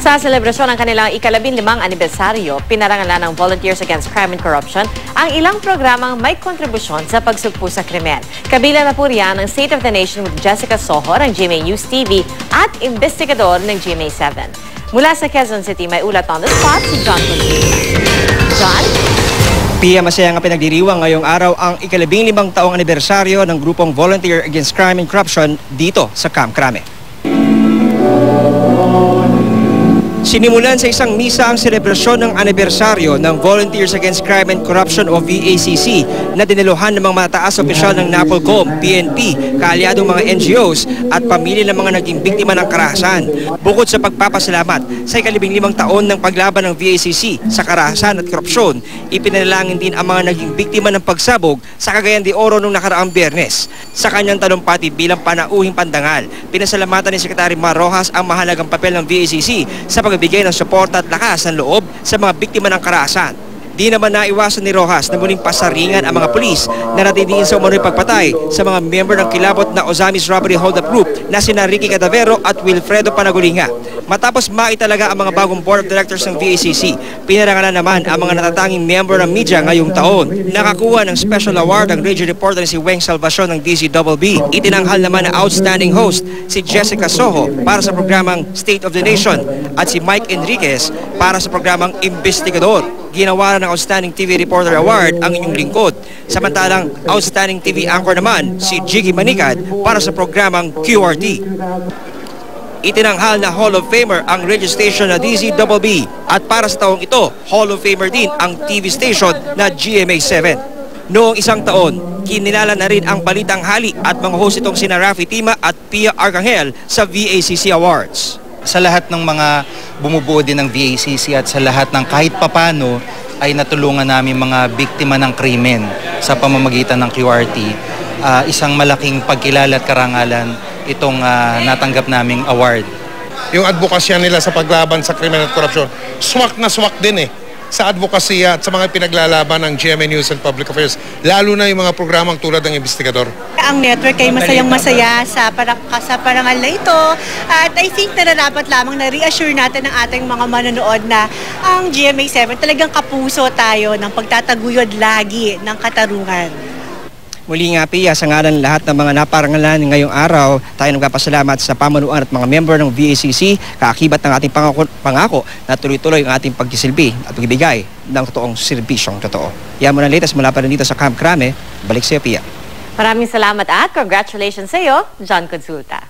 Sa selebrasyon ng kanilang ika-15 anibersaryo, pinarangalan ng Volunteers Against Crime and Corruption ang ilang programang may kontribusyon sa pagsugpo sa krimen. Kabila na po riyan ng State of the Nation with Jessica Soho ng GMA News TV at investigador ng GMA7. Mula sa Quezon City, may ulat on the spot si John Conti. John? Pia, masaya nga pinagdiriwang ngayong araw ang ika-15 taong anibersaryo ng grupong Volunteer Against Crime and Corruption dito sa Camp Crame. Sinimulan sa isang misa ang selebrasyon ng anibersaryo ng Volunteers Against Crime and Corruption o VACC na diniluhan ng mga mataas opisyal ng NAPOLCOM, PNP, kaalyadong mga NGOs at pamilya ng mga naging biktima ng karahasan. Bukod sa pagpapasalamat sa ika-15 taon ng paglaban ng VACC sa karahasan at korupsyon, ipinalangin din ang mga naging biktima ng pagsabog sa Cagayan de Oro noong nakaraang Biyernes. Sa kanyang talumpati bilang panauhing pandangal, pinasalamatan ni Secretary Mar Rojas ang mahalagang papel ng VACC sa pagbibigay ng suporta at lakas ng loob sa mga biktima ng karahasan. Di naman naiwasan ni Rojas na muling pasaringan ang mga pulis na natidiin sa umano'y pagpatay sa mga miyembro ng kilabot na Ozamis Robbery Hold-Up Group na sina Ricky Cadavero at Wilfredo Panagulinga. Matapos maitalaga ang mga bagong board of directors ng VACC, pinarangalan naman ang mga natatanging miyembro ng media ngayong taon. Nakakuha ng special award ang radio reporter si Weng Salvacion ng DZBB. Itinanghal naman na outstanding host si Jessica Soho para sa programang State of the Nation at si Mike Enriquez para sa programang Investigador. Ginawa ng Outstanding TV Reporter Award ang inyong lingkod. Samantalang Outstanding TV Anchor naman si Jiggy Manicad para sa programang QRT. Itinanghal na Hall of Famer ang radio station na DZBB at para sa taong ito, Hall of Famer din ang TV station na GMA7. Noong isang taon, kinilala na rin ang Balitang Hali at mga host itong sina Rafi Tima at Pia Arcangel sa VACC Awards. Sa lahat ng mga bumubuo din ng VACC at sa lahat ng kahit papano ay natulungan namin mga biktima ng krimen sa pamamagitan ng QRT. Isang malaking pagkilala at karangalan itong natanggap naming award. Yung advokasya nila sa paglaban sa krimen at korupsyon, swak na swak din sa advokasya at sa mga pinaglalaban ng GMA News and Public Affairs, lalo na yung mga programang tulad ng Investigador. Ang network ay masayang-masaya sa parangal na ito at I think na dapat lamang na reassure natin ang ating mga manonood na ang GMA7 talagang kapuso tayo ng pagtataguyod lagi ng katarungan. Muli nga, Pia, sa ngalan lahat ng mga naparangalan ngayong araw, tayo nagpapasalamat sa pamunuan at mga member ng VACC, kaakibat ng ating pangako na tuloy-tuloy ang ating pagkisilbi at pagbibigay ng totoong serbisyong totoo. Yan muna latest mula pa rin dito sa Camp Crame. Balik sa iyo, Pia. Maraming salamat at congratulations sa iyo, John Consulta.